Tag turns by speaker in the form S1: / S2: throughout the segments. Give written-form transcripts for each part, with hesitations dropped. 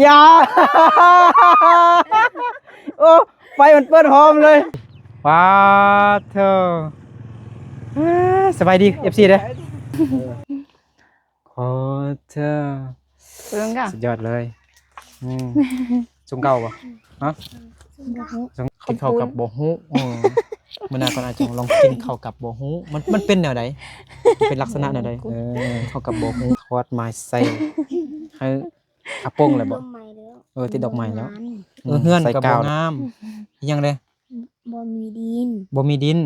S1: อย่าโอ้ไฟมันเปิดหอมเลยว้าเธอสบายดี FC เด้อโอ้เธอ
S2: เพิ่งกะ
S1: สุดยอดเลยจุงเก่าปะฮะกินข้าวกับโบฮูมันน่าก่อนอาจจะลองกินข้าวกับโบฮูมันเป็นแนวไหนเป็นลักษณะแนวไหนข้าวกับโบฮูทอดไม้ใส่ให้อาโป้งเลยบ่ติดดอกไม้แล้วเฮือนกับบ่งามยังเลย
S3: บ่มีดิน
S1: บ่มีดิน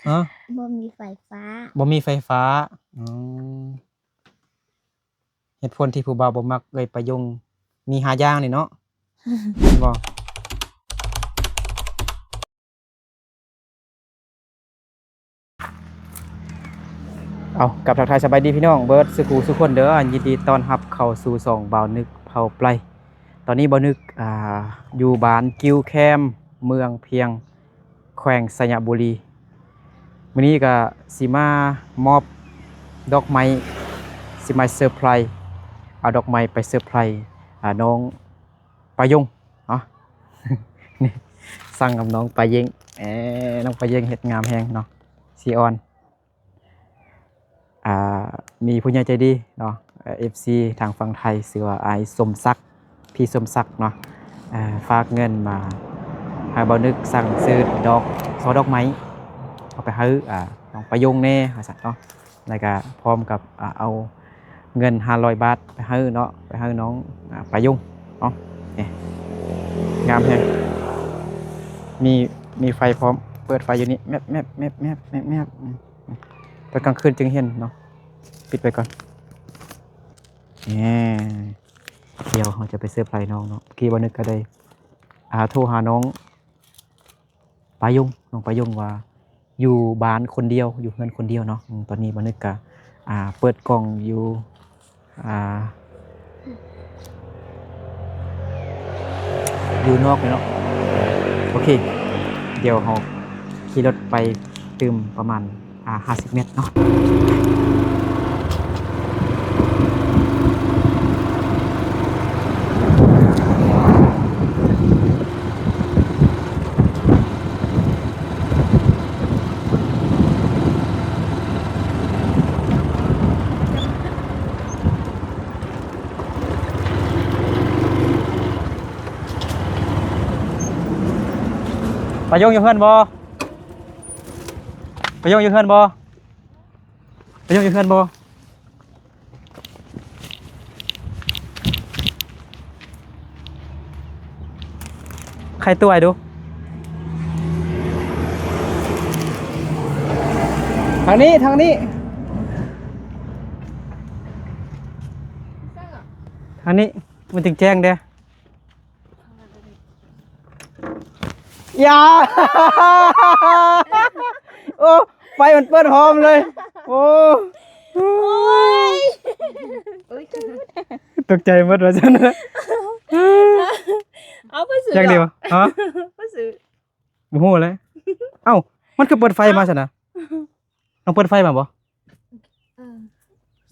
S1: ฮะ
S3: บ่มีไฟฟ้า
S1: บ่มีไฟฟ้าเหตุผลที่ผู้บ่าวบ่มักเอ่ยประยงมีหาอย่างนี่เนาะบ่เอากับทักทายสบายดีพี่น้องเบิร์ดสุขูสุขคนเด้อยินดีต้อนรับเข้าสู่2บ่าวนึกเผาไพรตอนนี้บ่าวนึกอยู่บ้านกิ้วแคมเมืองเพียงแขวงสระบุรีมื้อนี้ก็สิมามอบดอกไม้สิมาเซอร์ไพรส์เอาดอกไม้ไปเซอร์ไพรส์น้องปายงเนาะ นี่สั่งกับน้องปายงน้องปายงเฮ็ดงามแฮงเนาะซีออนมีผู้ใหญ่ใจดีเนาะ FC ทางฝั่งไทยชื่อว่าอ้ายสมศักดิ์พี่สมศักดิ์เนาะฝากเงินมาให้บ่าวนึกสั่งซื้อดอกไม้เอาไปให้น้องปายงแน่ว่าซั่นเนาะแล้วก็พร้อมกับเอาเงิน500 บาทไปให้เนาะไปให้น้องปายงเนาะนี่งามแฮงมีไฟพร้อมเปิดไฟอยู่นี่แมบตอนกลางคืนจึงเห็นเนาะปิดไปก่อนเดี๋ยวเราจะไปเซอร์ไพรส์น้องเนาะเมื่อกี้วันนึกก็ได้โทรหาน้องปายงน้องปายงว่าอยู่บ้านคนเดียวอยู่เฮือนคนเดียวเนาะตอนนี้วันนึกก็เปิดกล่องอยู่อยู่นอกเลยเนาะโอเคเดี๋ยวเราขี่รถไปตื่มประมาณ50 เมตรเนาะปายงอยู่เฮือนบ่ปายงอยู่เฮือนบ่ปายงอยู่เฮือนบ่ใครตัวไอ้ดูทางนี้มันถึงแจ้งเด้ออย่าโอ้ไฟมันเปิดหอมเลยโอ้ตกใจหมดว่าจังนะ
S2: เอาไปซื้อ
S1: จังเดียวฮะ
S2: ไปซื้อ
S1: บ่ฮู้เลยเอ้ามันคือเปิดไฟมาซั่นน่ะน้องเปิดไฟมาบ่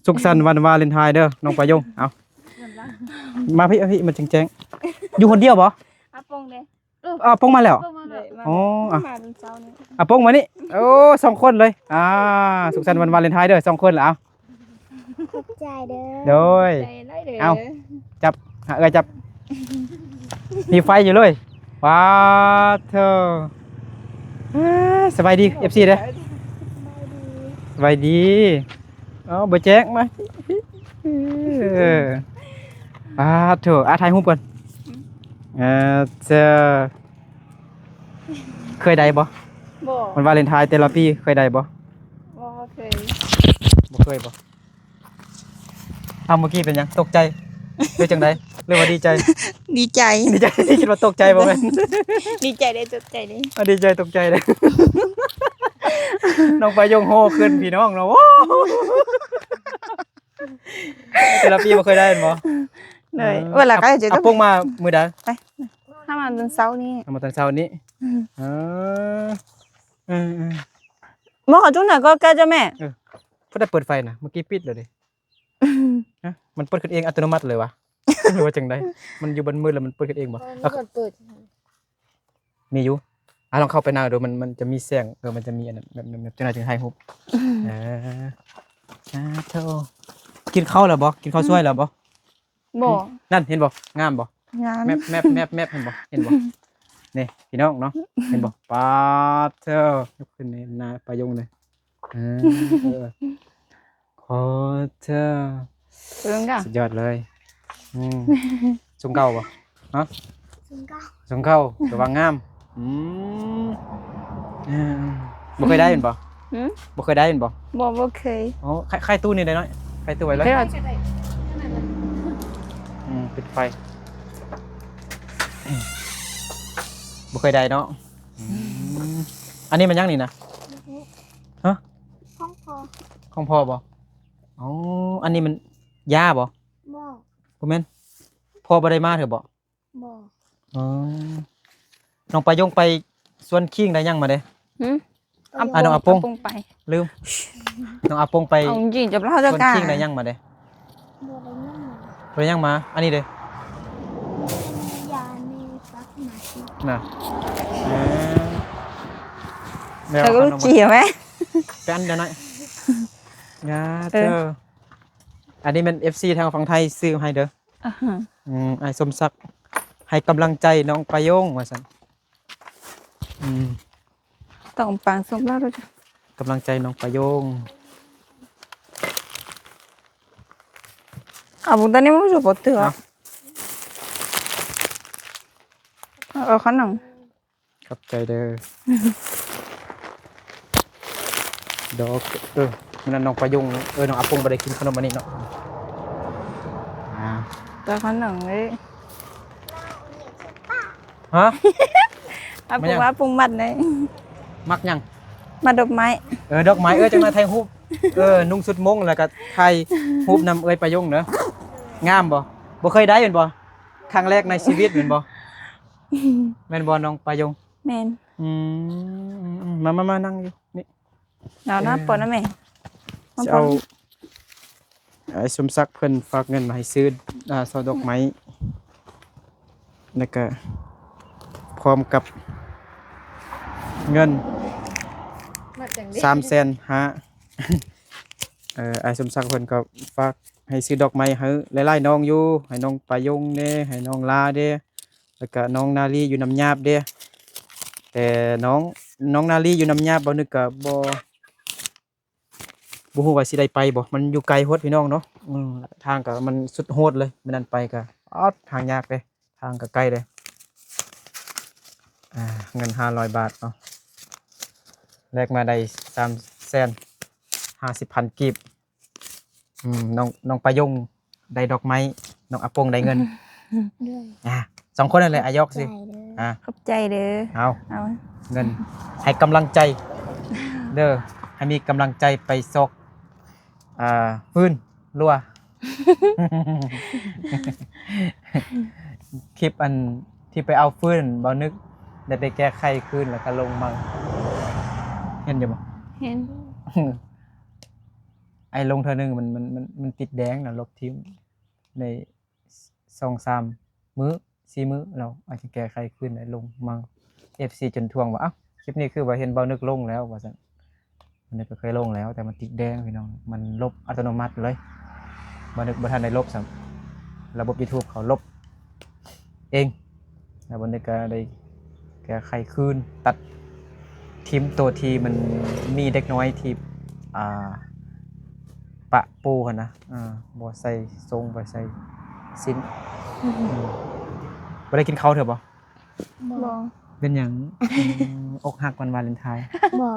S1: สุขสันต์วันวาเลนไทน์เด้อน้องปายงเอามาพี่มันแจ้งอยู่คนเดียวบ่
S2: อาปงเด้
S1: ปงมาแล้วอ๋อ
S2: มาเป็นเช้านี้
S1: ปงมานี่โอ้2 คนเลยสุขสันต์วันวาเลนไทน์เด้อ2 คนเหรอเอา
S3: ขอบใจเด้อ
S1: โดยเอาจับจับมีไฟอยู่เลยว้าเธอสบายดี FC เด้อสบายดีบ่แจ้งมาเธอถ่ายรูปก่อนจะเคยได้บ่วันวาเลนไทน์แต่ละปีเคยได้บ่
S2: เคย
S1: บ่เคยบ่เมื่อกี้เป็นยังตกใจหรือจังได๋หรือว่าดีใจคิดว่าตกใจบ่แม่น
S2: ดีใจได้ตกใจได้
S1: ดีใจตกใจเลยน้องปายงโฮขึ้นพี่น้องเนาะแต่ละปีบ่เคยได้บ่
S2: เลยเวลาก็จะ
S1: ต้องพงมามื้อใด
S2: ไปถ้ามาตอนเช้านี้
S1: มาตอนเช้านี้
S2: หมอจุ๊ไหนก็แกจะแม่
S1: เพิ่นได้เปิดไฟนะเมื่อกี้ปิดเลยดิมันเปิดขึ้นเองอัตโนมัติเลยวะ หรือว่าจังไดมันอยู่บนมือแล้วมันเปิดกันเองบ่
S3: มันกดเปิด
S1: มีอยู่ลองเข้าไปหน้าดูมันจะมีแสงมันจะมีอันนั้นแบบจังไดถึงถ่ายรูปเออโธ่กินข้าวแล้วบ่กินข้าวสวยแล้วบ่
S2: บ่
S1: นั่นเห็นบ่งามบ่
S2: งาน
S1: แมปเห็นบ่นี่พี่น้องเนาะเห็นบ่ปาดเธอยกขึ้นในหน้าปลายงเลยเออขอเธอ
S2: เพิ่งกะ
S1: สุดยอดเลยสูงเก่าบ่ฮะ
S3: ซึ่งก็
S1: สูงเก่าระวังงามบ่เคยได้เห็นบ่
S2: หืม
S1: บ่เคยได้เห็นบ่
S2: บ่เคย
S1: อ๋อไข่ตู้นี่ได้น้อยไข่ตู้ไว้เลย
S2: เคยเอา
S1: ปิดไฟบ่เคยได้เนาะอันนี้มันยังนี่นะฮะ
S3: ห้องพอ
S1: ของพ่อบ่อ๋ออันนี้มันยาบ่
S3: บ่
S1: บ่แม่นพ่อบ่ได้มาเถอะบ่
S3: บ่
S1: อ๋อน้องไปยงไปสวนคิงได้ยังมาเด้
S2: หืม
S1: น้องอาปง
S2: ไป
S1: ลืมน้องอาปงไป
S2: เอาจริงๆจะเล่า
S1: ส
S2: จะ
S1: วน
S2: กล้า
S1: คิงได้ยังมาเด้
S3: บ่ได้นั่ง
S1: บ่ได้ยังมาอันนี้เด้
S3: ยาในฟักมาสิ
S1: น่ะแม่
S2: เธอก็รู้จีไหม
S1: แป้นเดี๋ยวหน่อยยาเธออันนี้มัน FC ทางฝั่งไทยซื้อให้เด้อไอ้สมศักดิ์ให้กำลังใจน้องปายงว่าซั่น
S2: ต้องปังสมแล้วด้วยจ้ะ
S1: กำลังใจน้องปายง
S2: บุญตอนนี้ไม่รู้ปวดตัวเอาขนม
S1: ขอบใจเด้อดอกมันน้องปายงน้องอาปงบ่ได้กินขนมอันนี้เนาะ
S2: เอาขนมเลย
S1: ฮะ
S2: อาปุงว่าปุงมัดเลย
S1: มักยัง
S2: มาดอกไม้
S1: ดอกไม้จังมาไทยฮูบนุ่งสุดมงแล้วก็ไทยฮูบนำปายงเด้องามบ่เคยได้แม่นบ่ครั้งแรกในชีวิตแม่นบ่แม่นบ่น้องปายง
S2: แมน
S1: มานั่งอยู่นี่
S2: เราหน้าปนนะแม่
S1: จะเอาไอ้สมศักดิ์เพิ่นฝากเงินมาให้ซื้อซอดอกไม้แล้วก็พร้อมกับเงิน300,000หาไอ้สมศักดิ์เพิ่นก็ฝากให้ซื้อดอกไม้ให้หลายๆน้องอยู่ให้น้องปายงเด้ให้น้องลาเด้แล้วก็น้องนาลีอยู่น้ำยาบเด้แต่น้องนาลีอยู่น้ำยาบบ่นึกก็บ่ฮู้ว่าสิได้ไปบ่มันอยู่ไกลโพดพี่น้องเนาะทางก็มันสุดโหดเลยมื้อนั้นไปก็ทางยากเลยทางก็ไกลเลยเงิน500 บาทเนาะแลกมาได้350,000 กีบน้องปายงได้ดอกไม้น้องอาปงได้เงิน
S3: ด้วย
S1: 2 คนนั่นแหละอายกสิ
S3: ใจเด้อ
S2: ขอบใจเด้อ
S1: เอา
S2: เอา
S1: เงินให้กำลังใจเด้อให้มีกำลังใจไปซอกฟื้นรั่ว คลิปอันที่ไปเอาฟื้นบ่นึกได้ไปแก้ไขคืนแล้วก็ลงมาเห็นอยู่บ่
S2: เห็น
S1: ไอ้ลงเธอหนึงมันติดแดงนะลบทิ้งใน2-3 มื้อ 4 มื้อเราอาจจะแก้ไขคืนได้ลงมา FC จนทวงว่าคลิปนี้คือว่าเห็นบ่นึกลงแล้วว่าซั่นมันก็เคยลงแล้วแต่มันติดแดงพี่น้องมันลบอัตโนมัติเลยบ่นึกบ่ทันได้ลบซ้ำระบบ YouTube เขาลบเองแล้วบ่นึกก็ได้แก้ไขคืนตัดทีมตัวที่มันมีเด็กน้อยที่ปะปูหั่นนะบ่ใส่ทรงบ่ใส่สิ้นบ่ได้กินข้าวเถอะบ่
S3: บ่
S2: บ่
S1: เป็นหยังอกหักวันวาเลนไทน์
S3: บ่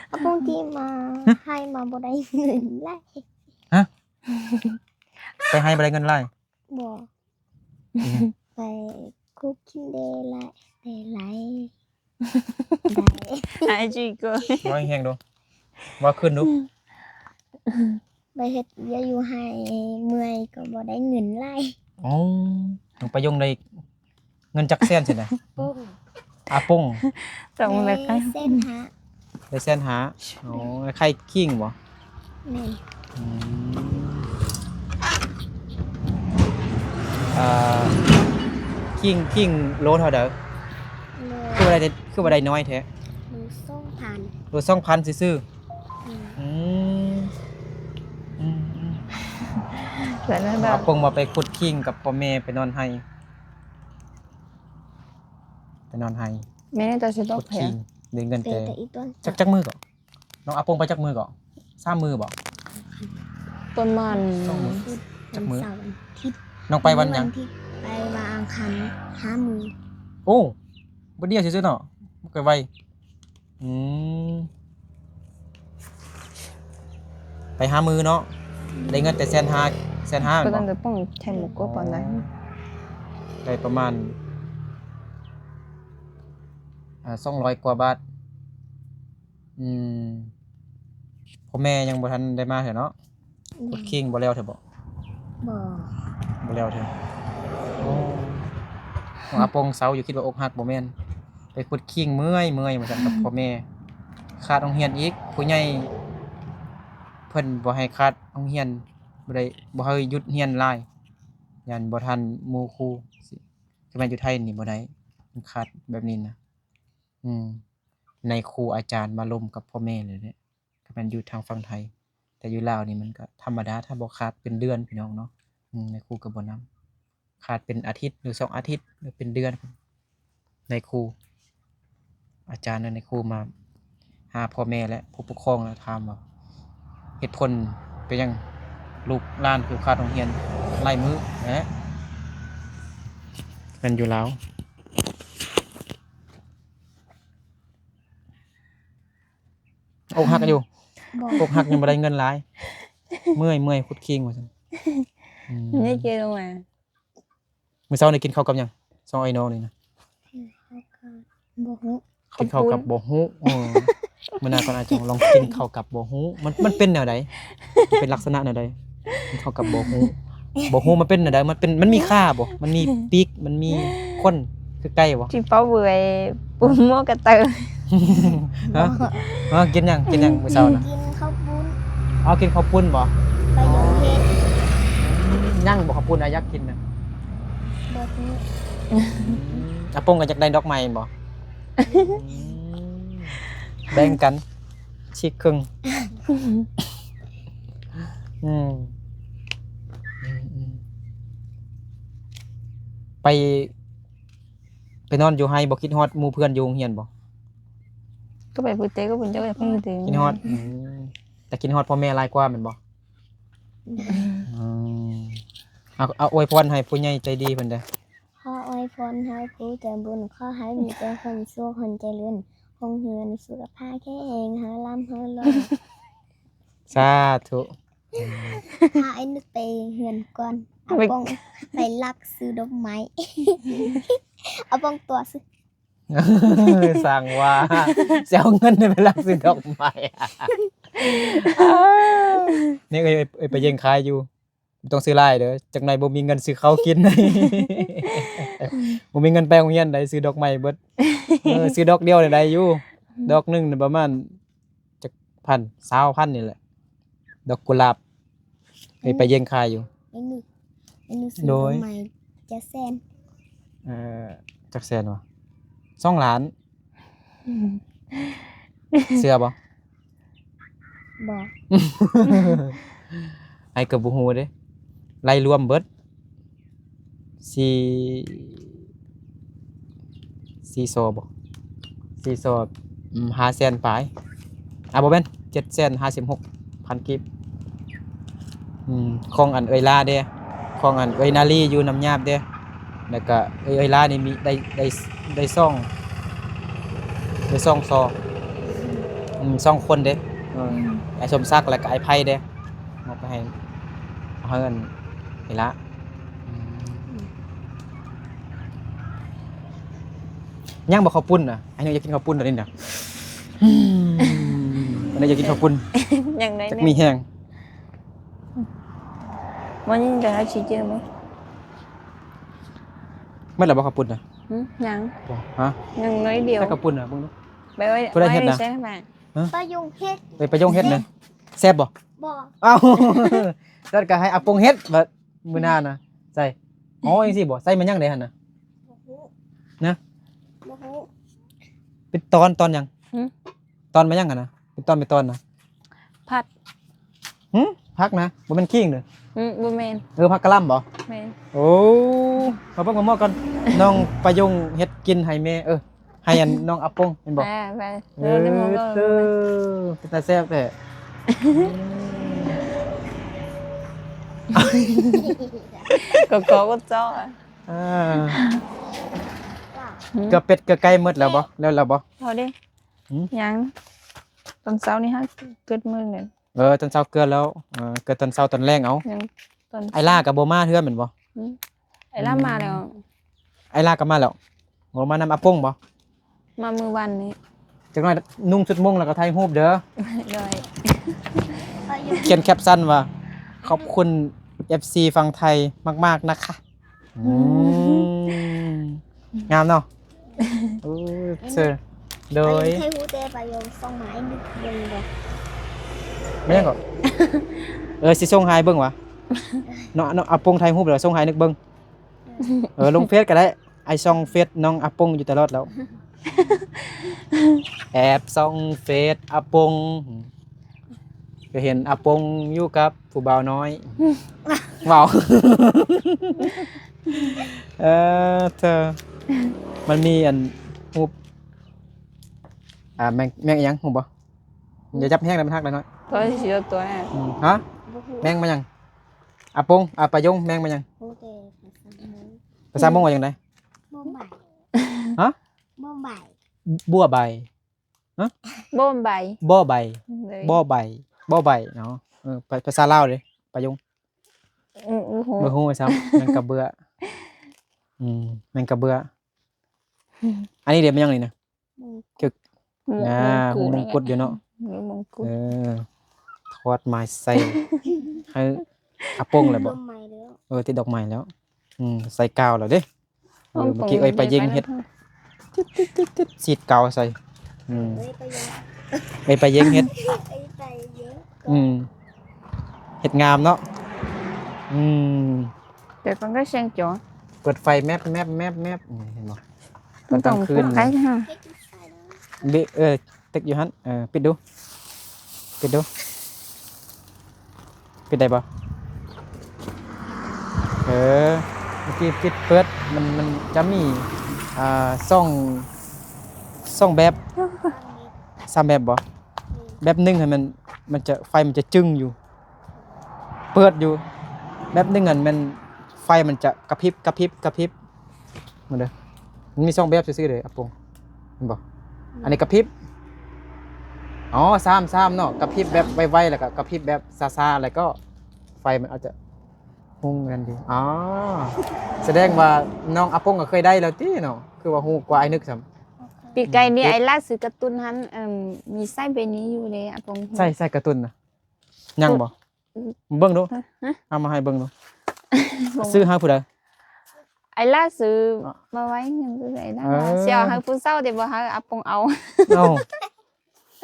S3: เอาบางทีมาให้มาบ่ได้เงินไล่
S1: ไปให้บ่ได้เงินไล่
S3: บ่ไปคุกกินเดย์ไล่เดย์ไล่ได้
S2: ไอจีก็
S1: ว่าแห้งๆดูว่าขึ้นดู
S3: ไปเฮ็ดเวียกอยู่ให้เมื่อยก็บ่ได้เงินไล่
S1: อ๋อต้องไปยงได้เงินจักแสนใช่ไหม
S3: ปุ้ง
S1: อาปง
S2: จังเลยกัน
S3: เส้นหา
S1: ได้แสนหาอ๋อไข่ขิงบ่
S3: แม่น
S1: อืม อ่ากิ้งโลเท่าเด้อ
S3: เลย
S1: คือบ่ได้น้อยแท้
S3: หนูส่งผ่าน
S1: โล2,000ซื่อ
S3: อืม
S1: ๆอืม
S2: แล้วนั่นแบ
S1: อา
S2: บ
S1: ปงมาไปขุดคิงกับพ่อแม่ไปนอนให้
S2: แม่จะสิต
S1: ขุ
S2: ก
S1: ด
S2: แผ
S1: คิ
S2: ง
S1: งได้เงิน
S3: แต่
S1: แต่
S3: อีต้น
S1: จักมือก่อนน้องอาปงไปจักมือก่อน3มือบ่
S2: ประมาณ
S1: ต้องมือ
S3: พุธ
S1: จักมื้อ
S3: วันเสาร์วันอาทิตย์
S1: น้องไปวันหยัง
S3: ที่ไปวันอังคาร5 มื้อ
S1: โอ้บ่เดียวซื่อๆเนาะบ่เคยไวอืมไปหามือเนาะได้เงินแต่1,500
S2: ก็
S1: บ่
S2: ต้องจะป้องใช้หมูกบปานนั้น
S1: ได้ประมาณ200 กว่าบาทพ่อแม่ยังบ่ทันได้มาเถอะเนาะขุดคิงบ่แล้วเถอะบ่
S3: บ่
S1: บ่แล้วเถอะของอาปงเซาอยู่คิดว่าอกหักบ่แม่นไปขุดคิงเมื่อยมาซั่นกับพ่อแม่ขาดโรงเรียนอีกผู้ใหญ่เพิ่นบ่ให้ขาดโรงเรียนบ่ให้หยุดเรียนหลายยันบ่ทันหมู่ครูสิคือแม่นอยู่ไทยนี่บ่ได้มันขาดแบบนี้นะในครูอาจารย์มาล้มกับพ่อแม่เลยเนี่ยคือแม่นอยู่ทางฝั่งไทย แต่อยู่ลาวนี่มันก็ธรรมดาถ้าบ่ขาดเป็นเดือนพี่น้องเนาะในครูก็บ่นำขาดเป็นอาทิตย์หรือ2อาทิตย์หรือเป็นเดือนในครูอาจารย์ในครูมาหาพ่อแม่และผู้ปกครองแล้วถามว่าเหตุผลเป็นหยังลูกหลานคือขาดโรงเรียนไล่มื้อมันอยู่ลาวอกหักอยู่
S3: บ่
S1: อกหักยังบ่ได้เงินหลายเมื่อยขุดคิงว่าซั่น
S2: นี่เจลงมา
S1: มื้อเช้านี่กินข้าวกับหยังซองไอ้น้องนี่นะ
S3: บ่ฮู้
S1: กินข้าวกับบ่ฮู้มื้อหน้าก่อนอาจจะลองกินข้าวกับบ่ฮู้มันเป็นแนวใดมันเป็นลักษณะแนวใดกินข้าวกับบ่ฮู้มันเป็นแนวใดมันมีค่าบ่มันมีปีกมันมีคนคือไก่บ่
S2: ที่เป้าเบื่อปุ่มหม้อกระเตอ
S1: ฮะกินหยังมื้อเช้าน่ะ
S3: กินข้าวปุ้น
S1: กินข้าวปุ้นบ่
S3: ไปโรงเรียน
S1: ย่างบ่ข้าวปุ้นอยากกินน่ะ
S3: บ่ฮู้
S1: อาปงก็อยากได้ดอกไม้บ่แบ่งกันชิกครึ่งไปนอนอยู่ไห้บ่คิดฮอดหมู่เพื่อนอยู่โรงเรียนบ่
S2: ก็ไปพูดเต้ก็ปุ่นเจ้าก็พูดถึง
S1: คิดฮอดแต่คิดฮอดพ่อแม่หลายกว่าแม่นบ่เอาอวยพรให้ผู้ใหญ่ใจดีเพิ่นเด้อ
S3: ขออวยพรให้ผู้ใจบุญขอให้มีแต่คนสู้คนเจริญคงเฮือนสุขภาพแข็งแรงหาร่ำหารวย
S1: สาธุ
S3: ถ้าไอ้นึกไปเฮือนก่อนเอาปองไปลักซื้อดอกไม้ เอาปองตัวซื้อ
S1: สั่งว่าสิเอาเงินไปรักซื้อดอกไม้นี่เอ้ยไปเย็งขายอยู่บ่ต้องซื้อหลายเด้อจักหน่อยบ่มีเงินซื้อข้าวกิน บ่มีเงินไปโรงเรียนได้ซื้อดอกไม้เบิดซื้อดอกเดียวได้อยู่ดอกหนึงน่ะประมาณจักพัน20,000นี่แหละดอกกุหลาบไปเย็งขายอยู่
S3: ไอ้นึกซื้อ
S1: โด
S3: ดอย กไม้จะแสน
S1: จักแสนวะ2 ล้านเชื่อบ่
S3: บอก
S1: ไอ้ก็บ่ฮู้เด้ไล่รวมเบิด4ซอบ่4ซอ500,000ปลายบ่แม่น756,000กิบของอันเอยลาเด้ของอันเอยนาลีอยู่น้ำยาบเด้แล้วก็เอยลานี่มีได้ซ่องซอซ่องคนเด้ไอ้สมศักดิ์แล้วก็ไอ้ไผเด้เอาไปให้เอาให้อันไอ้ละย่างบ่ข้าวปุ้นน่ะไอ้นี่อยากกินข้าวปุ้นอันนี้น่ะอันนี้อยากกินข้าวปุ้น
S2: อย่างไร
S1: จัก
S2: เนี่ย
S1: มีแห้ง
S2: วันนี้จะให้ชี้เจอไหม
S1: เมื่อไหร่บ่ข้าวปุ้นน่ะ
S2: ยัง
S1: บ่ฮะ
S2: ยังน้อยเดียว
S1: ใส่ข้าวปุ้นน่ะเบิ่งดู
S2: ไปไว้
S1: ผู้ใดเฮ็ดนะ
S2: ใช่ไหม
S3: ป้ายุงเฮ็ด
S1: ไปย่งเฮ็ดน่ะแซ่บบ่
S3: บอก
S1: อ้าว แล้วก็ให้อาปงเฮ็ดบัดมื้อหน้าน่ะใส่ อ๋อจังซี่บ่ใส่มันยังได้หั่นน่ะ
S3: บ่ฮู้
S1: นะ
S3: บ่ฮู้
S1: เป็นตอนยัง
S2: หึ
S1: ตอนมันยังหั่นน่ะเป็นตอนน่ะ
S2: ผัด
S1: หึพักนะบ่แม่นขิงเด้อ
S2: บ่แม่น
S1: พักกะหล่ำบ่
S2: แม่น
S1: โอ้มาเบิ่งมาหม้อก่อนน้องประยงเฮ็ดกินให้แม่ให้อันน้องอาปงเป็นบ่
S2: ไป
S1: เอ
S2: เดี๋ยว
S1: อ
S2: นี้มันก็
S1: เด้อเป็นตาแซ่บแท้
S2: ก็จ้อ
S1: อ่า
S3: ว่า
S1: เกลือเป็ดเกลือไก่หมดแล้วบ่แล้วบ่
S2: พอดิ
S1: หืม
S2: ยังตอนเช้านี่ฮะเกิดมื้อนึง
S1: ตอนเช้าเกลือแล้วเกลือตอนเช้าตอนแรงเอา
S2: ยังตอน
S1: ไอ้ล่ากับบ่มาเทื่อนแม่นบ่
S2: ไอ้ล่ามาแล้ว
S1: ไอ้ล่าก็มาแล้วบ่มานำอาปงบ่
S2: มามื้อวันนี้
S1: จักหน่อยนุ่งชุดม่วงแล้วก็ถ่ายรูปเด้อ
S2: เลย
S3: ไปอยู่
S1: เขียนแคปชั่นว่าขอบคุณ FC ฝั่งไทยมากๆนะคะงามเนาะโอ้ยเซอร์โดย
S3: ไปฮู้แต่ไปอยู่ส่งไม้นึกเบิ่งบ่
S1: ไม่ยังก่อนสิส่งให้เบิ่งวะเนาะอาปงไทยรูปแล้วส่งให้นึกเบิ่งลงเฟซก็ได้ไอส่องเฟซน้องอาปงอยู่ตลอดแล้ว แอบส่องเฟซอาปงก็เห็นอาปงอยู่กับผู้บ่าวน้อยว้าว เธอมันมีอันรูปแมงอีหยังหูบ่อย่าจับแห้งเลยมันทักเลยน้อย
S2: ก็สิเอาตัวน่ะ
S1: ฮะ
S3: บ่ฮู้
S1: แมงมายังอาปงปะยงแมงมายัง
S3: ฮู้แต่ภาษามือ
S1: ภาษามงว่าอย่างไร
S3: บ่ใบ
S1: ฮะ
S3: บ่ใบ
S1: บัวใบ
S2: บ่มใบ
S1: บ่อใบ
S2: เลย
S1: บ่อใบบ่อใบเนาะภาษาลาวเลยปะยง
S2: โอ้โห
S1: เบื่อหูไว้ซ้ำแมงกะเบื่อแมงกะเบื่ออันนี้เดี๋ยวมันยังนี่นะ
S3: มือ
S1: หูมงกุฎอยู่เนาะ
S2: มงกุฎ
S1: ทอดไม้ใส่ให้อาปงเลยบ่
S3: บ่ใหม่แล้ว
S1: ติดดอกไม้แล้วใส่กาวแล้วเด้เมื่อกี้ไปยิงเฮ็ดสีดกาวใส่
S3: เอ้ยไปอยู่
S1: ไปยิงเฮ็ด
S3: ไปเยอะ
S1: เฮ็ดงามเนาะ
S2: แต่มันก็เสียงจ๋อ
S1: เปิดไฟแมบเห็นบ่
S2: มันต้องพูดใครฮะ
S3: เฮ็ดใส่แล้ว
S1: ตึกอยู่หั่นปิดดูปิดได้บ่เมื่อกี้ปิดเปิดมันจะมีซ่องแบบ3แบบบ่แบบหนึงให้มันจะไฟมันจะจึ้งอยู่เปิดอยู่แบบหนึงอันมันไฟมันจะกระพริบมาเด้อมันมี2แบบซื่อๆเลยอาปงเห็นบ่อันนี้กระพริบอ๋อ3เนาะกระพริบแบบไวๆแล้วก็กระพริบแบบซ่าๆแล้วก็ไฟมันอาจจะหุ่งกันดีอ๋อแสดงว่าน้องอาปงก็เคยได้แล้วติเนาะคือว่าฮู้กว่าไอ้นึกซ้ำ
S2: ปีไก่นี่ไอ้ล่าซื้อการ์ตูนหันมีไส้เบนี้อยู่เลยอ่ะปง
S1: ใส่กระตุ้นนะยังบ่เบิ่งดู
S2: ฮะ
S1: เอามาให้เบิ่งดูซื้อให้ผู้ใด
S2: ไอ้ล่าซื้อมาไว้เงินซื้อไอ้ล่าเสียวให้ผู้เฒ่าแต่บ่ให้อาปงเอา
S1: เอ้า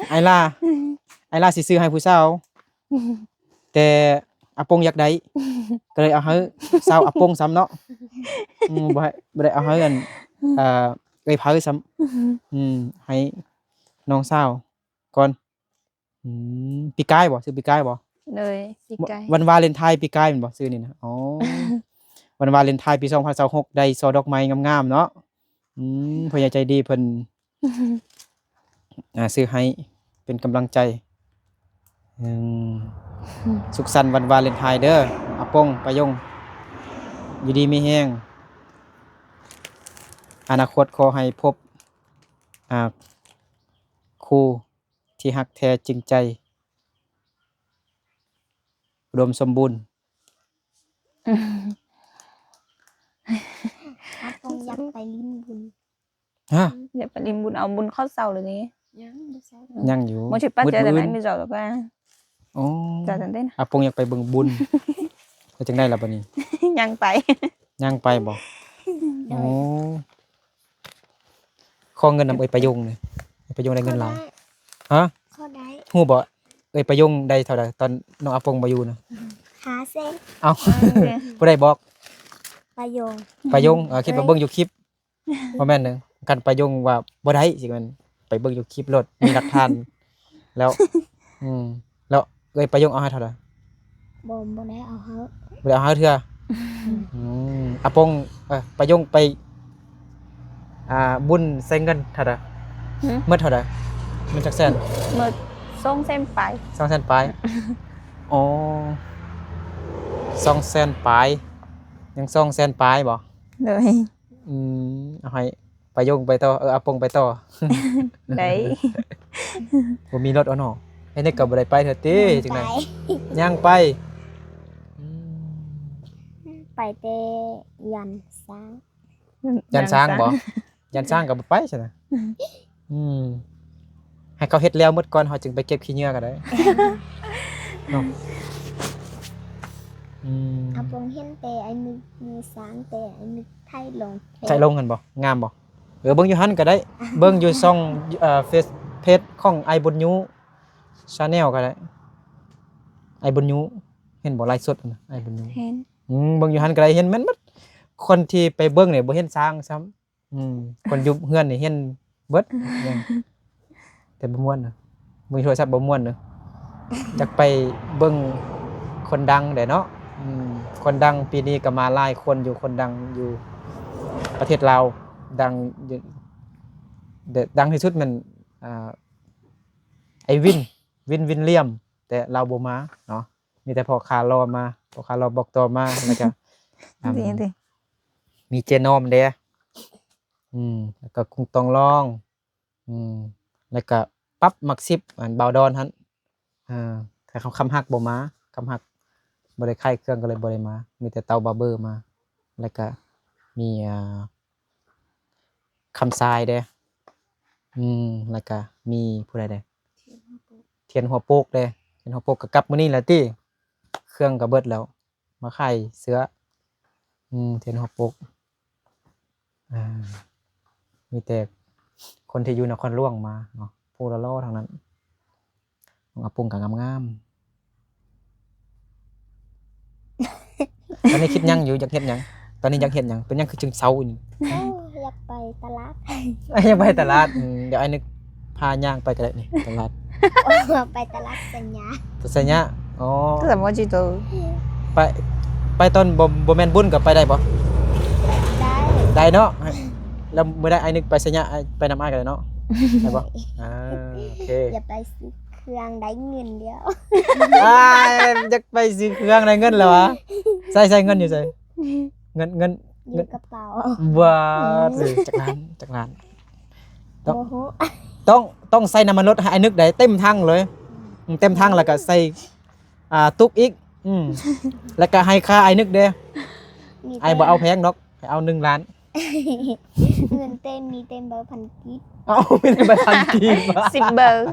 S1: ไอ้ล่าสิซื้อให้ผู้สาวแต่อาปงอยากได้ก็เลยเอาให้สาวอาปงซ้ำเนาะบ่ได้เอาให้อันเอ้ยพาซ้ำให้น้องสาวก่อนปีกายบ่ซื้อปีกายบ่
S2: เลยปีไก่
S1: วันวาเลนไทน์ปีกายแม่นบ่ซื้อนี่นะอ๋อ วันวาเลนไทน์ปี2026ได้ซอดอกไม้งามๆเนาะผู้ใหญ่ใจดีเพิ่นซื้อให้เป็นกำลังใจสุขสันต์วันวาเลนไทน์เด้ออาปงปะยงอยู่ดีมีแฮงอนาคตขอให้พบครูที่ฮักแท้จริงใจอุดมสมบูรณ์
S3: อาปงอยากไปลิ้นบุญ
S1: ฮะ
S2: อย่าไปริมบุญเอาบุญเข้าเศร้าเลยนี่
S3: ยังบ่ใช่
S1: ยังอยู่
S2: บ่ใช่ป้าเจอแต่
S1: มื้
S2: นั้
S1: อน
S2: ไม่เจอหรอกว่า
S1: ๆอ๋อ
S2: เจอแต่เต้น
S1: อาปงอยากไปเบิ่งบุญ ก็จังได้ล่ะบัดนี้
S2: ยังไป
S1: ยังไปบ่โอ้ขอเงินนำเอ้ยประยงนี่เอ้ยประยงได้เงินหลายฮะ
S3: เขาได้
S1: ฮู้บ่เอ้ยประยงได้เท่าใดตอนน้องอาปงบ่อยู่นะ
S3: หาเส้น
S1: เอ้า บ่ได้บอก
S3: ประโยง
S1: ปายงคิดว่าเบิ่งอยู่คลิปบ่แม่นหนึงกันปายงว่าบ่ได้สิมันไปเบิ่งอยู่คลิปรถมีหลักฐานแล้วแล้วเอ้ยปายงเอาให้เท่าใด
S3: บ่ได้เอาเฮา
S1: บ่ได้เอาให้เทื่ออาปงปายงไปบุญใส่เงินเท่าใดหมดเท่าใดมันจักแสน
S2: หมดส่งเส้นไป
S1: 200,000ปลายอ๋อ200,000ปลายยัง200,000ปลายบ่
S2: เลย
S1: เอาให้ไปยงไปต่ออาปงไปต่อ
S2: ได้
S1: บ่มีรถเอาเนาะไอ้นี่ก็บ่ได้ไปเถิดติจังได๋ย่างไป
S3: ไปแต่ยันซ้าง
S1: ยันช้างบ่ยันช้างก็บ่ไปซั่นน่ะให้เขาเฮ็ดแล้วหมดก่อนเฮาจึงไปเก็บขี้เหงื่อก็ได้เนาะ
S3: เอาปงเห็นแต่ไอ้นึกมีซ้างแต่ไอ้นึกไทยลง
S1: ใส่ลงกันบ่งามบ่เบิ่งอยู่หั่นก็ได้เบิ่งอยู่ช่องเพจของไอ้บุญยู Channel ก็ได้ไอ้บุญยูเห็นบ่ไลฟ์สดน่ะไอ้บุญยู
S2: เห็น
S1: เบิ่งอยู่หั่นก็ได้เห็นแม่นหมดคนที่ไปเบิ่งนี่บ่เห็นช้างซ้ำคนอยู่เฮือนนี่เห็นเบิดแต่บ่ม่วนน่ะมือโทรศัพท์บ่ม่วนเด้ออยากไปเบิ่งคนดังได้เนาะคนดังปีนี้ก็มาหลายคนอยู่คนดังอยู่ประเทศลาวดังอยู่ดังที่สุดมันไอ้วินเลียมแต่เราบ่มาเนาะมีแต่พ่อค้ารอมาพ่อค้ารอบอกต่อมาแล้วก็
S2: ดี
S1: มีเจนอมเด้แล้วก็กุ้งตองรองแล้วก็ปั๊บมักซิบอันบาวดอนหั่นแต่คำฮักบ่มาคำฮักบ่ได้ค่ายเครื่องก็เลยบ่ได้มามีแต่เตาบาร์เบอร์มาแล้วก็มีคำทรายเด้แล้วก็มีผู้ใดเด้เทียนหัวโปกเด้เทียนหัวโปกก็กลับมื้อนี้แหละติเครื่องก็เบิดแล้วมาค่ายเสือเทียนหัวโปกมีแต่คนที่อยู่นครหลวงมาเนาะผู้ละล้อทางนั้นของอาปุงก็งามๆตอนนี้คิดหยังอยู่อยากเฮ็ดหยังตอนนี้อยากเฮ็ดหยังเป็นหยังคือจึงเซานี่
S3: อยากไปตลาด
S1: อยากไปตลาดเดี๋ยวไอ้นึกพาย่างไปก็ได้นี่ตลาด
S3: ไปตลาดสัญญา
S1: ตัวไสยะอ๋อ
S2: ก็สมมติตัว
S1: ไปตอนบ่แม่นบุญก็ไปได้บ่
S3: ได้
S1: ได้เนาะแล้วมื้อใดไอ้นึกไปไสยะไปนำอ้ายก็ได้เนาะได้บ่โอเค
S3: อย่าไปซื้อเครื่องได้เงินเดียว
S1: อยากไปซื้อเครื่องได้เงินแล้ววะใส่เงินอยู่ใส่เงิน
S3: อยู่กระเป๋า
S1: ว้าจักล้าน
S3: โอ้โห
S1: ต้องใส่น้ำมันรถให้ไอ้นึกได้เต็มถังเลยเต็มถังแล้วก็ใส่ตุกอีกแล้วก็ให้ค่าไอ้นึกเด้ไอ้บ่เอาแพงดอกให้เอา1 ล้าน
S3: เงินเต็มมีเต็มเบอร์พันกิบ
S1: เอาไม่ได้ใบพันกีบ
S2: 10 เบอร์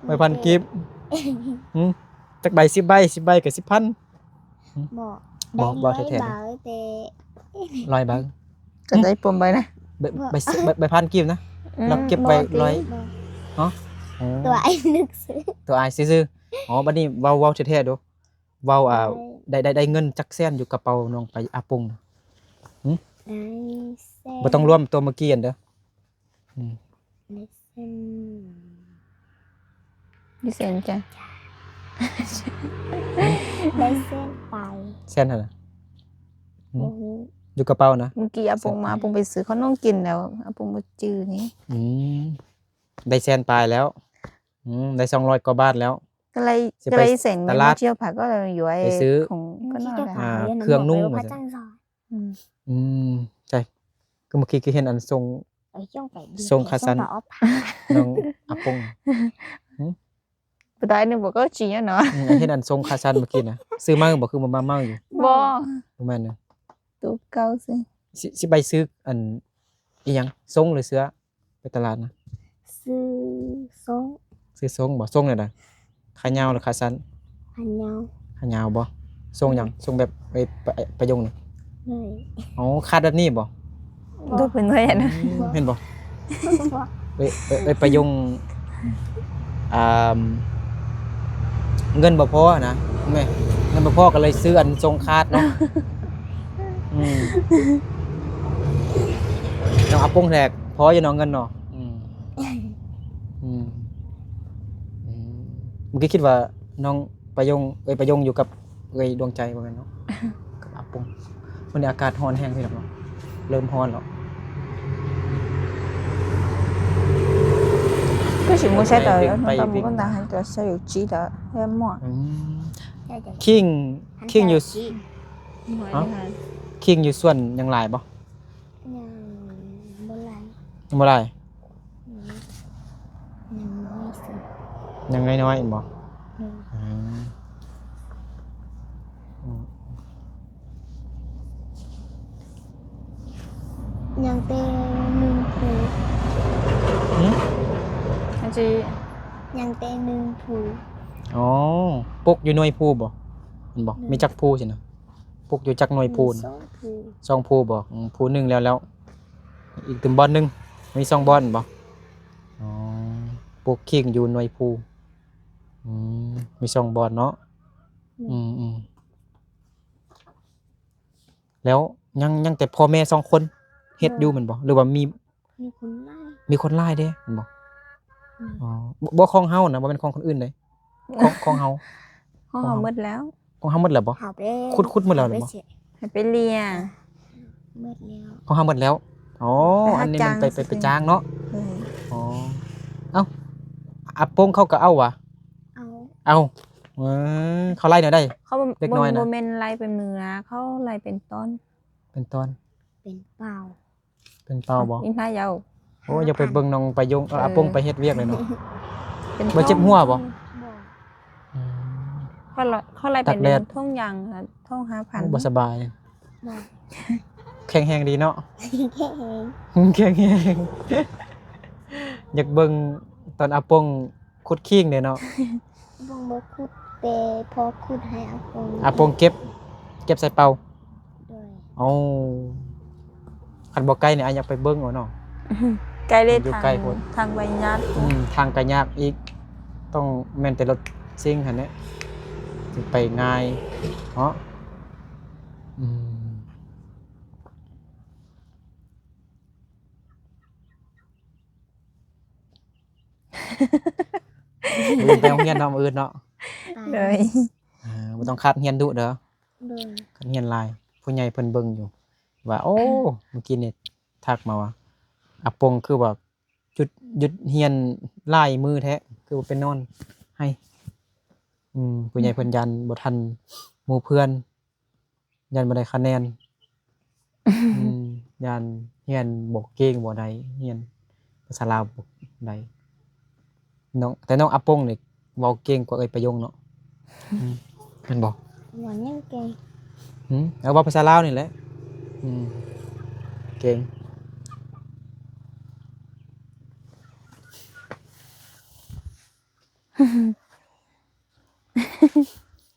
S1: ใบพันกีบจักใบ10 ใบ10 ใบก็10,000
S3: บอก
S1: บ่
S3: ได้
S1: แท้ๆ
S3: เบอร์แต่
S1: 100 บาท
S2: ก็ได้ปมไปนะ
S1: ใบพันกีบนะเราเก็บไว้100เนาะ
S3: ตัวไอ้นึกซื้อ
S1: ตัวอายซื่อๆบัดนี้เว้าแท้ๆดูเว้าได้เงินจักแสนอยู่กระเป๋าน้องไปอาปุง บ่ต้องรวมตัวเมื่อกี้อันเด้อ
S2: ดิเซนจ้ะ
S3: ได้เส้นไป
S1: แสนเท่าไหร่อยู่กระเป๋านะ
S2: เมื่อกี้อาปงมาอาปงไปซื้อขนมกินแล้วอาปงบ่จื้อนี่
S1: ได้แสนปลายแล้วได้200 กว่าบาทแล้ว
S2: ก็เลยเสร็จ
S1: ตลาด
S2: เที่ยวผักก็เลยอยู่ไอ้
S1: ไปซื้อ
S2: ของก็นอกแล้ว
S1: เครื่องนุ่ง
S3: พระจันทร์สอน
S1: ใช่ก็เมื่อกี้คือเห็นอันทรง
S3: ไอ้ย่องไป
S1: ทรงคาซัน น้องอาปง
S2: บ่ได้นึกบ่ก็จีเนาะ
S1: เห็นอันทรงคาซันเมื่อกี้นะซื้อมาบ่คือมาเมาอยู่
S2: บ่
S1: บ่แม่นนะ
S2: ตัวเก่าสิ
S1: สิไปซื้ออันอีหยังทรงหรือเสื้อไปตลาดนะ
S3: ซื้อทรง
S1: ซื้อทรงบ่ทรงเนี่ยน่ะขายาวหรือขาสั้น
S3: พันยาว
S1: ขายาวบ่ทรงหยังทรงแบบไปยงนี่
S3: เลย
S1: อ๋อคาดแบบนี้บ่
S2: ดูเป็นไว้นะ
S1: เห็นบ่ไปยงเงินบ่พอนะแม่เงินบ่พอก็เลยซื้ออันทรงคาดเนาะ อืมน้องอาปงแทกพออยู่น้องเงินเนาะอืมอืมอืมเมื่อกี้คิดว่าน้องประยงอยู่กับดวงใจว่างั้นเนาะกับอาปงวันนี้อากาศร้อนแห้งพี่น้องเนาะเริ่มร้อนแล้ว
S2: cái chuyện mua xe tới
S1: Bay-
S2: nó
S1: bay
S2: tao
S1: วิ่ง
S2: muốn con ta hay tới xe được chi đó em mua
S1: อืม
S3: ได้แต่
S1: คิงคิงอยู่
S2: mua
S1: Hả?
S2: đi hàng
S1: คิงอยู่ส่วนยังหลายบ่
S3: ยังโบราณ
S1: ยังบ่หลาย
S3: ยังไม่สุด
S1: ยังน้อยๆบ่
S3: เลย
S1: อืมอืม
S3: ยังเตหนึ่งผู
S1: หืม
S2: anh chị
S3: ยังเตหนึ่งผู
S1: อ๋อปลูกอยู่หน่วยภูบ่เห็นบ่มีจักภูสินะปลูกอยู่จักหน่วยภู
S3: มี
S1: น่ะ
S3: สองผู
S1: สองภูบ่ภูหนึงแล้วอีกตึมบอนหนึงมีสองบอนบ่อ๋อปลูกคิงอยู่หน่วยภูอืมมีสองบอนเนาะอืมแล้วยังแต่พ่อแม่สองคนเฮ็ดอยู่แม่นบ่หรือว่ามี
S3: มีคนไล่
S1: มีคนไล่เด้แม่นบ่อ๋อบ่ของเฮานะบ่เป็นของคนอื่นเด้ของเฮา
S2: có hồng mít léo
S1: ของเฮาหมดแล้วบ่
S3: หาไป
S1: ขุดหมดแล้วเหรอ
S2: hay phải lia
S3: เมื่อแล้ว
S1: ของเฮาหมดแล้วอ๋อ
S2: ไปหา
S1: อันนี้มัน
S2: จ้าง
S1: ไป
S2: สิ
S1: ไปจ้างเนาะ
S2: ừ.
S1: อ๋อเอ้าอาโป้งเขาก็เอาวะ
S3: เอา
S1: เอาเขาไล่แนวได้
S2: เขา
S1: เล็กน้อยนะ
S2: โมเมนต์ไล่เป็นเนื้อเขาไล่เป็นต้น
S1: เป็นตอน
S3: เป็นเปล่า
S1: เป็นเปล่าบ่
S2: อินพายาว
S1: โอ้อย่าไปเบิ่งน้องไปยงอาโป้งไปเฮ็ดเวียกเลยเนาะ
S2: เป็น
S1: บ่เจ็บหัวบ่
S3: บอก
S1: อืม
S2: เขาไล่เป็น
S1: ตากแดด
S2: ท่องยางค่ะท่อง5,000
S1: บ่สบาย
S3: บอก
S1: แข็งแรงดีเนาะ
S3: แค่เอง
S1: แข็งแรงอยากเบิ่งตอนอาโป้งขุดขิงเด้เนาะ
S3: บงบอกคุดเตพอคุดให้อาคง
S1: อาโป้งเก็บใส่เป่า
S3: โดย
S1: เอาคันบ่ไกลเนี่ยอยากไปเบิ่งเอาเนาะ
S2: ไกลเลย
S1: อยู่
S2: ทาง
S1: ใกล้โพด
S2: ทางใบญาติ
S1: ทางก็ยากอีกต้องแม่นแต่รถซิ่งหั่นแหละสิไปง่ายเนาะอืมมื้อไปโรงเรียนเนาะมื้ออื่นเนาะ
S3: ตาย
S2: เลย
S1: บ่ต้องคาดเรียนดุเด้อ
S3: โดย
S1: คาดเรียนหลายผู้ใหญ่เพิ่นเบิ่งอยู่ว่าโอ้เมื่อกี้นี่ทักมาว่าอาปงคือว่าหยุดเรียนหลายมือแท้คือว่าไปนอนให้ผู้ใหญ่เพิ่นยันบ่ทันหมู่เพื่อนยันบ่ได้คะแนนยันเรียนบ่เก่งบ่ได้เรียนภาษาลาวบ่ได้แต่น้องอาปงนี่เว้าเก่งกว่าเอ้ยประยงเนาะแม่นบ่
S3: หวานยังเก่ง
S1: เอาว่าภาษาลาวนี่แหละเก่ง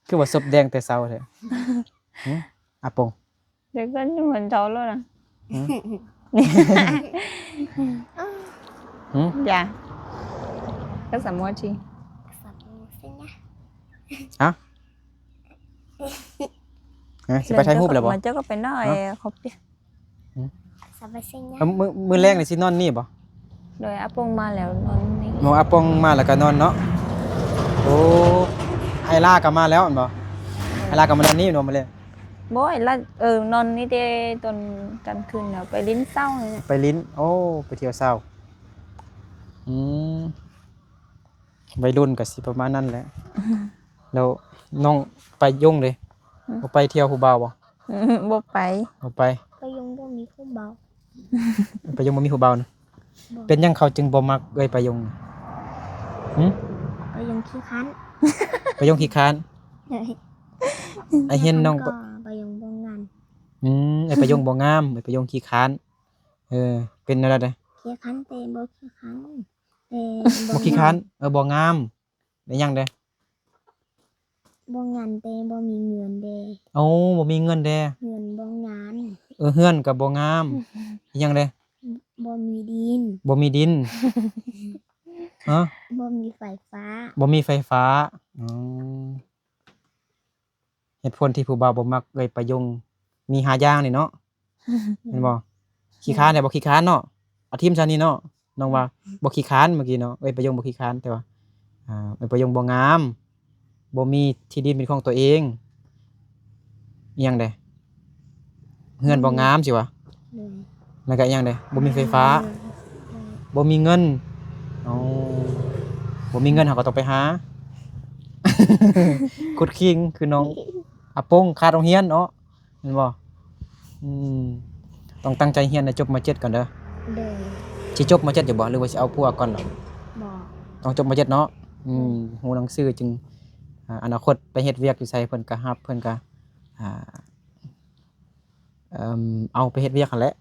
S1: คือว่าศพแดงแต่เช้าแท้อาปง
S2: เด็กก็เหมือนเขาเลยนะ dạ các sản mua chi
S3: สับมือเส้นนะ
S1: สิไปถ่ายรูปแล้วบ่
S2: mà chắc có phải nói không biết
S3: สับไปเส้นนะ
S1: เอามื้อแรกนี่สินอนนี่บ่
S2: rồi áp bông ma lèo nó đi
S1: หมออาปงมาแล้วก็นอนเนาะโอ้ไอล่าก็มาแล้วอันบ่ไอล่าก็มานอนนี่เนาะมาเลย
S2: bố ấy là non đi đi tuần cănคืนเดี๋ยวไปลิ้นเศร้าเลยเนี่ย
S1: ไปลิ้นโอ้ไปเที่ยวเช้าวัยรุ่นก็สิประมาณนั้นแหละแล้วน้องไปยุ่งเลยบ่ไปเที่ยวผู้บ่าวบ่
S2: bốไป
S1: บ่ไป
S3: ก็ยังบ่มีคู่เบา
S1: ไปยุ่งบ่มีผู้บ่าวนะเป็นหยังเขาจึงบ่มักเอ้ยไปยุ่งน่ะหึ
S3: ก็ยังขี้คัน
S1: ไปยุ่งขี้คร้านไอเห็นน้อง
S3: ก็ไปยังบ่งาน
S1: ไอไปยุ่งบ่งามไอไปยุ่งขี้คร้านเป็นอะไรเด้อ
S3: ขี้คันเตบ่ขี้คันเต
S1: บ่ขี้คร้านบ่งามได้หยังเด้อ
S3: บ่งานเตบ่มีเงินเด
S1: เอ้าบ่มีเงินเด้
S3: เงินบ่งาน
S1: เฮือนก็บ่งามอีหยังเด้อ
S3: บ่มีดิน
S1: บ่มีดินฮะ
S3: บ่มีไฟฟ้า
S1: บ่มีไฟฟ้าเหตุผลที่ผู้บ่าวบ่มักเอ้ยไปยง มีหาอย่างนี่เนาะเห็นบ่ขี้ค้านแต่บ่ขี้ค้านเนาะเอาทีมซะนี่เนาะน้องว่าบ่ขี้ค้านเมื่อกี้เนาะประโยคบ่ขี้ค้านแต่ว่าประโยคบ่งามบ่มีที่ดินเป็นของตัวเองอีหยังเด้เฮือนบ่งามสิวะ
S3: เลย
S1: แล้วก็อีหยังเด้บ่มีไฟฟ้าบ่มีเงินอ๋อบ่มีเงินเฮาก็ต้องไปหา ขุดคิงคือน้องอาปงขาดโรงเรียนเนาะเห็นบ่อืมต้องตั้งใจเรียนให้จบม .7 ก่อนเด้อ
S3: เลย
S1: สิจบม .7 อยู่บ่หรือว่าสิเอาพัวก่อนเหรอ
S3: บอก
S1: ต้องจบม .7 เนาะฮู้หนังสือจึงอนาคตไปเฮ็ดเวียกอยู่ไสเพิ่นก็รับเพิ่นก็อ่าเอาไปเฮ็ดเวียกหั่นแหละ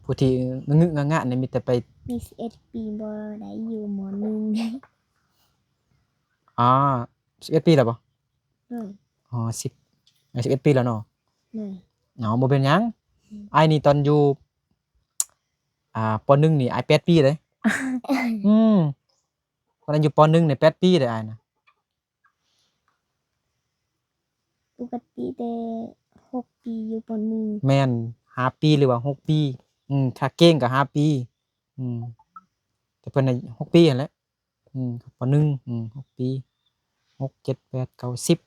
S1: ผู้ที่งึกๆงะๆนี่มีแต่ไป
S3: มี11 ปีบ่ได้อยู่มหนึ่ง
S1: อ๋อ11 ปีแล้วบ่
S3: เลย
S1: อ๋อ11 ปีแล้วเนาะ
S3: เลย
S1: อ๋อบ่เป็นหยังอ้ายนี่ตอนอยู่ป .1 นี่อ้าย8 ปีเลยอืมตอนนั้นอยู่ป .1 นี่8 ปีเลยอ้ายน่ะ
S3: ปกติแต่6 ปีอยู่ปหนึ่ง
S1: แม่น5 ปีหรือว่า6 ปีถ้าเก่งก็5 ปีอืมแต่เพิ่นน่ะ6 ปีนั่นแหละป .1 6 ปี6 7 8 9 10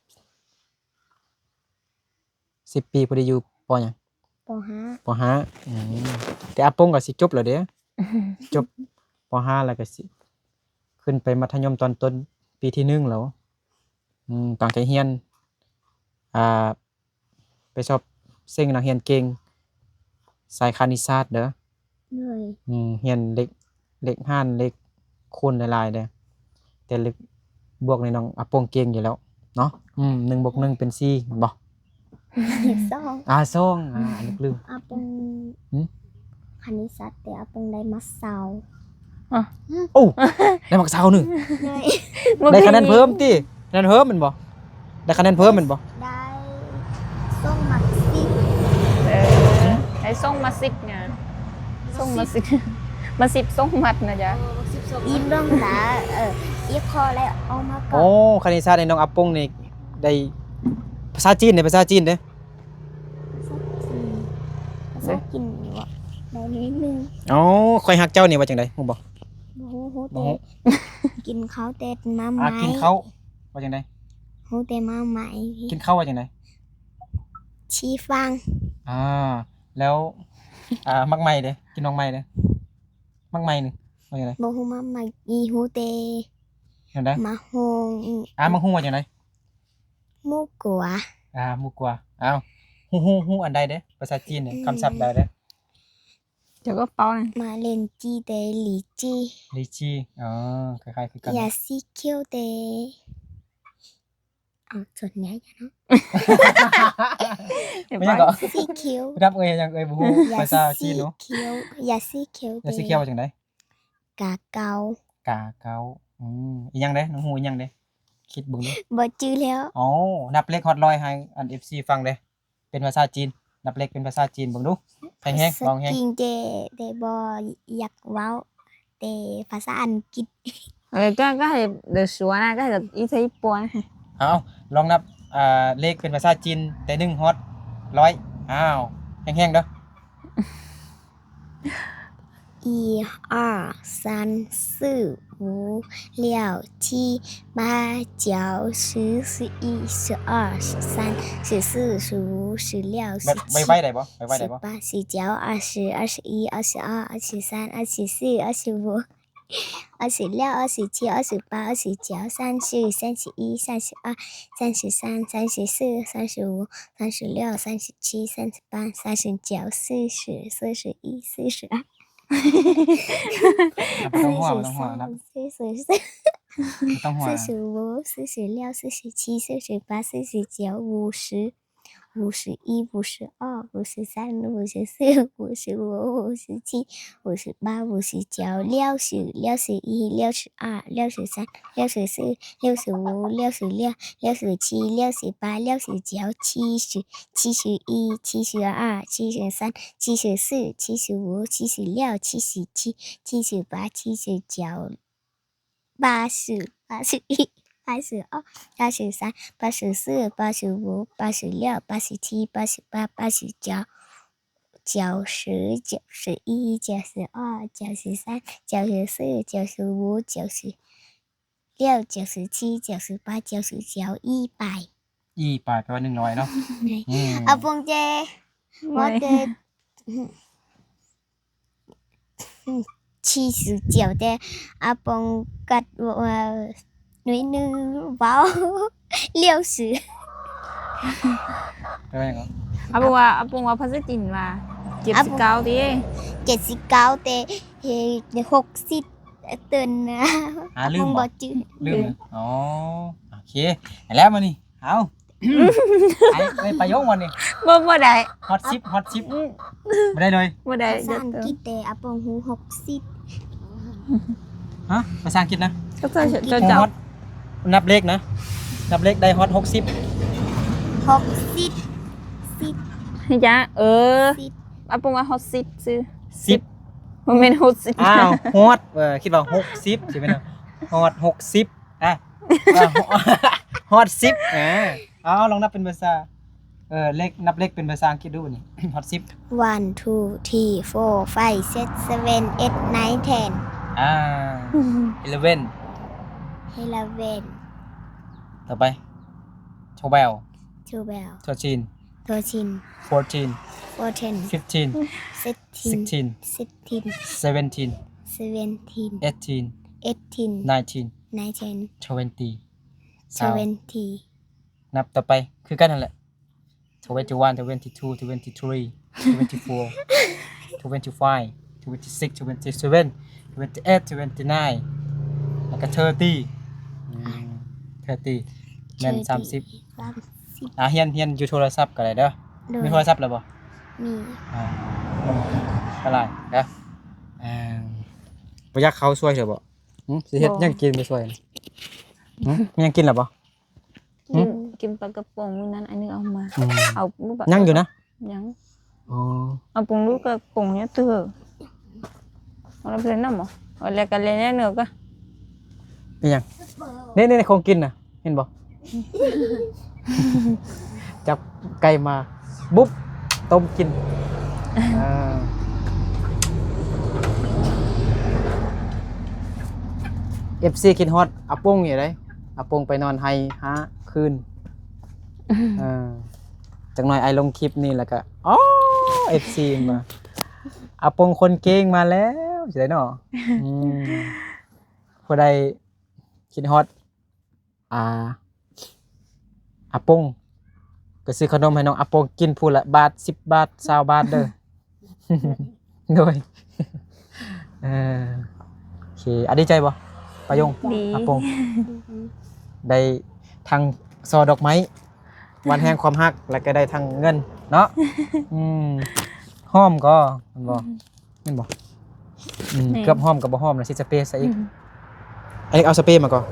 S1: 10 ปีพอดีอยู่ปหยัง
S3: ปห้า
S1: ป .5 แต่อาปงก็สิจบแล้วเด้ จบป .5 แล้วก็สิขึ้นไปมัธยมตอนต้นปีที่1แล้วตั้งใจเรียนไปสอบเซ็งนักเรียนเก่งสายคณิตศาสตร์เด้อ
S3: เลย
S1: เรียนเลขหารเลขคูณหลายๆเด้อแต่เลขบวกนี่น้องอาปงเก่งอยู่แล้วเนาะ1 + 1 เป็น4แม่นบ่
S3: สอง
S1: 2อันนี้ลืม
S3: อาปง
S1: หืม
S3: คณิตศาสตร์แต่อาปงได้มาเซา
S1: โอ้ได้มักเซาหนึ่ง
S3: เลย
S1: ได้คะแนนเพิ่มติคะแนนเพิ่มแม่นบ่ได้คะแนนเพิ่มแม่นบ่
S3: ได้ส่งมาสิ
S2: ไอ้ส่งมา10ไงส่งมา10มา10ส่งมัดนะจ๊ะ
S3: อีเรื่องหนาอีคอแล้วเอามาก่อ
S1: โอ้
S3: น
S1: คณิตศาสตร์ในน้องอาปงนี่ได้ภาษาจีนเด้ภาษาจีนเด้
S3: ภาษากินอยู่อะได้นิดนึง
S1: อ๋อข่อยฮักเจ้านี่ว่าจังได๋ฮู้บ่
S3: โห
S1: บ่
S3: แต่
S1: ฮู้
S3: กินข้าวแต่มาไหม
S1: กินข้าวว่าจังได๋
S3: โหแต่มาไหม
S1: กินข้าวว่าจังได๋
S3: ชี้ฟัง
S1: แล้วมักไหม้เด้กินน้องไหม้เด้มักไหม้นี่ว่าจังได๋
S3: บ่ฮู้มาไหมอีโหแต่
S1: จังได๋
S3: มาโฮง
S1: มักฮู้ว่าจังได๋
S3: หมูกัว
S1: หมู่กว่าอ้าวฮู้อันใดเด้ภาษาจีนเนี่ยคำศัพท์ใดเด้
S2: เดี๋ยวก็เป้านะ
S3: มาเล่นจีแต่หลีจี
S1: ลิชีคล้ายๆคือกัน
S3: อย่าสีเขียวแต่ส่วนใหญ่อะเนาะ
S1: ไม่ใช่ก็
S3: สีเขียว
S1: รับยังบ่ฮู้
S3: อย่า
S1: ภาษา
S3: สี
S1: จีนเนาะ
S3: เขียวอย่าสีเขียว
S1: แล้วสิเขียวว่าจังได๋
S3: กาเกาก
S1: าเกาอีหยังเด้น้องฮู้อีหยังเด้คิดเบิ่งดู
S3: บ่จื้อแล้ว
S1: อ๋อนับเลขฮอต100ให้อัน FC ฟังเด้เป็นภาษาจีนนับเลขเป็นภาษาจีนเบิ่งดูแฮงๆลองแฮง
S3: จริงแต่บ่อยากเว้าแต่ภาษาอังกฤษ
S2: ก็ให้เดี๋ยวชัวนะก็ให้อีเทปปัวนะ
S1: เอาลองนับเลขเป็นภาษาจีนแต่1ฮอต100แฮงๆเด้อ
S3: 1 2 3 4 5 6 7 8 9 10 11 12 13 14 15 16
S1: แบบ
S3: 17
S1: ไวๆได้บ่ไวๆได้บ่
S3: 18 19 20 21 22 23 24 25 26 27 28 29 30 31 32 33 34 35 36 37 38 39 40 41 42
S1: บ่ต้องห่วงนับบ่ต้องห่วง
S3: 45 46 47 48 49 50 51 52 53 54 55 57 58 59 60 61 62 63 64 65 66 67 68 69 70 71 72 73 74 75 76 77 78 79 80 81 2十2 83 84 85 86 87 88 89 90 91 92 93 94 95 96 97 98 99 100
S1: อีปลายแปลว่า100เนาะอืม
S3: à Phong chê Hoa tê chi sự chiều tê à Phong cắt núi nữ vào liêu sự
S1: แปลว่าหยังก็
S2: อาปุงว่าภาษาจีนว่า79ติ
S3: 79 tê thì 60 tuần
S1: ลืม
S3: Phong
S1: บ่
S3: bỏ chữ
S1: ลืมเลยอ๋อโอเคแล้วมานี่เอาไปประโยควันนี้
S2: บ่ได้
S1: ฮอตซิปไม่ได้เลย
S2: บ่ได้
S3: ภาษาอังกฤษแต่à Phongหู60
S1: ฮะภาษาอังกฤษนะ
S2: ก็จะ
S1: ฮอตนับเลขนะนับเลขได้ฮอต60
S3: 60 10
S2: จ้ะ
S3: 10
S2: อาปุงว่าฮอตซิซื้อ
S1: 10
S2: บ่แม่นฮอตซิ
S1: อ้าวฮอตคิดว่า60ใช่ไหมนะฮอต60ฮอต10เอาลองนับเป็นภาษาเลขนับเลขเป็นภาษาอังกฤษดูนี่ ฮอต10
S3: 1 2 3 4 5 6 7 8 9 10
S1: 11
S3: 11
S1: ต่อไป12
S3: 12
S1: 13
S3: 13
S1: 14
S3: 14
S1: 15
S3: 16
S1: 16
S3: 16
S1: 17
S3: 17
S1: 18
S3: 18
S1: 19
S3: 19
S1: 20
S3: 20
S1: นับต่อไปคือกันนั่นแหละ21 22 23 24 25 26 27 28 29แล้วก็30แม่น30เฮียนอยู่โทรศัพท์ก็ได้เด้อมีโทรศัพท์แล้วบ่
S3: มี
S1: อะไรเด้อบ่อยากเขาช่วยเด้อบ่สิเฮ็ดยังกินบ่ช่วยมียังกินแล้วบ่
S2: กินปลากระป๋องมื้อนั้นอันนึงเอามาเอา
S1: ยังอยู่นะ
S2: ยัง
S1: อ๋อ
S2: เอาปุงลูกกระป๋องเนี้ยเตื้อเอาแล้วเพิ่นนำบ่เอาแล้วก็เลยแน่เนื้อก็
S1: นี่ยังนี่ของกินน่ะเห็นบ่ จับไก่มาบุ๊บต้มกินFC คิดฮอตอาปุ้งอยู่ได้อาปุ้งไปนอนไฮหาคืนจังหน่อยไอลงคลิปนี่แล้วก็อ๋อ FC มาอาปุ้งคนเก่งมาแล้วสิได้เนาะผู้ใดคิดฮอตอาปุ้งก็ซื้อขนมให้น้องอาปุ้งกินผู้ละบาท10 บาท20 บาทเด้อ โดยโอเคดีใจบ่ปายงอาปุ้งได้ทางซอดอกไม้วันแห่งความฮักแล้วก็ได้ทางเงินเนาะห้อมก็มันบ่แม่นบ่เกือบห้อมกับบ่ห้อมแล้วสิสเปรย์ซะอีกไอ้เอาสเปรย์มาก่อน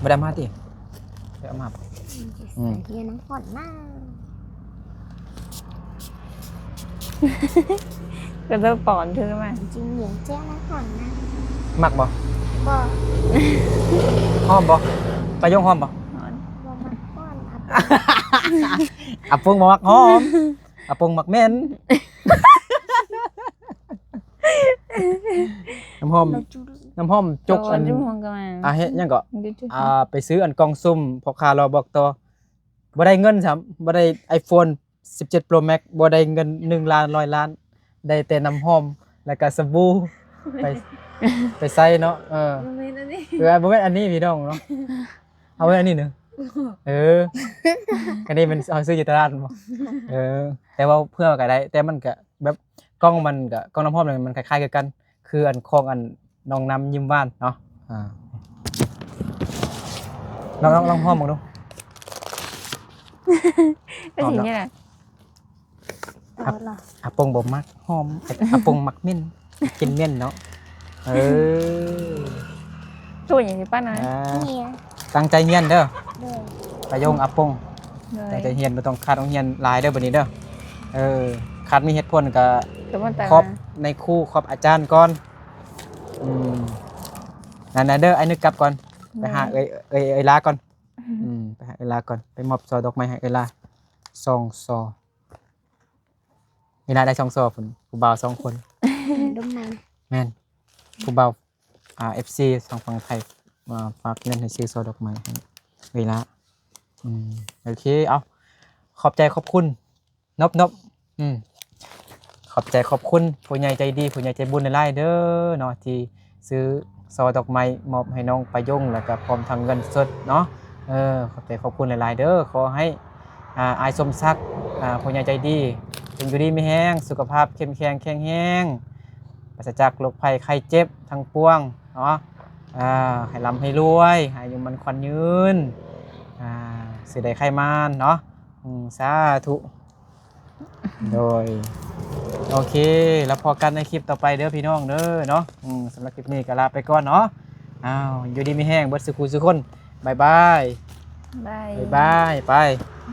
S1: บ่ได้มาติไปเอามา
S3: เฮียน้ำผ่อนหน้า
S2: ก็จะปอนถึงมา
S3: จริงเหมือนแจ้น้ำผ่อนหน้า
S1: มักบ่
S3: บ่
S1: ห้อมบ่ปายงห้อมบ่
S3: บ่มันผ่อนอ่ะ
S1: อาปุ้งบ่มักหอมอาปุ้งมักเหม็นน้ำหอมจกอันเฮ็ดหยังก็ไปซื้ออันกล่องซุ่มพ่อค้ารอบอกต่อบ่ได้เงินซ้ำบ่ได้ iPhone 17 Pro Max บ่ได้เงิน1 ล้าน100 ล้านได้แต่น้ำหอมแล้วก็สบู่ไปใส่เนาะบ่แม่นอันนี้บ่แม่นอันนี้พี่น้องเนาะเอาไว้อันนี้นึงอันนี้มันเอาซื้ออยู่ตลาดบ่แต่ว่าเพื่อก็ได้แต่มันก็แบบกล้องมันก็กล้องน้ำหอมมันคล้ายๆกันคืออันของอันน้องน้ำยิ้มหวานเนาะลองหอมมึงดู
S2: ก็สิเนี่ยแหละ
S1: อาปงบ่มักหอมอาปงมักเม่นกินเม่นเนาะ
S2: ช่วยอย่างนี้ป้านะ
S1: ตั้งใจเรียนเด้อ
S3: เด้อ
S1: ประโยงอาปงตั้งใจเรียนบ่ต้องขาดโรงเรียนหลายเด้อบัดนี้เด้อขาดมีเหตุผลก็ครอบในครูครอบอาจารย์ก่อนนั่นน่ะเด้อไอ้นึกกลับก่อน ไปหาเอ้ยลาก่อนไปหาเอ้ยลาก่อนไปมอบซอดอกไม้ให้เอ้ยลา2 ซอเอ้ยลาได้2 ซอพุ่นผู้บ่าว2 คน
S3: ดอกไม้
S1: แม่นผู้บ่าวFC ทางฝั่งไทยมาฝากเงินให้ซื้อซอดอกไม้ให้เอ้ยลาโอเคเอาขอบใจขอบคุณนบขอบใจขอบคุณผู้ใหญ่ใจดีผู้ใหญ่ใจบุญหลายๆเด้อเนาะที่ซื้อซอดอกไม้มอบให้น้องประยงแล้วก็พร้อมทางเงินสดเนาะขอบใจขอบคุณหลายๆเด้อขอให้อายสมศักดิ์ผู้ใหญ่ใจดีเป็นอยู่ดีมีแห้งสุขภาพเข้มแข็งแข็งแรงปราศจากโรคภัยไข้เจ็บทั้งปวงเนาะให้ร่ำให้รวยให้อายุมันขวัญยืนสิได้ไขมานเนาะสาธุโดยโอเคแล้วพอกันในคลิปต่อไปเด้อพี่น้องเด้อเนาะสำหรับคลิปนี้ก็ลาไปก่อนเนาะอยู่ดีมีแห้งเบิดสุขุสุขคนบายบาย
S2: บาย
S1: บายบายไป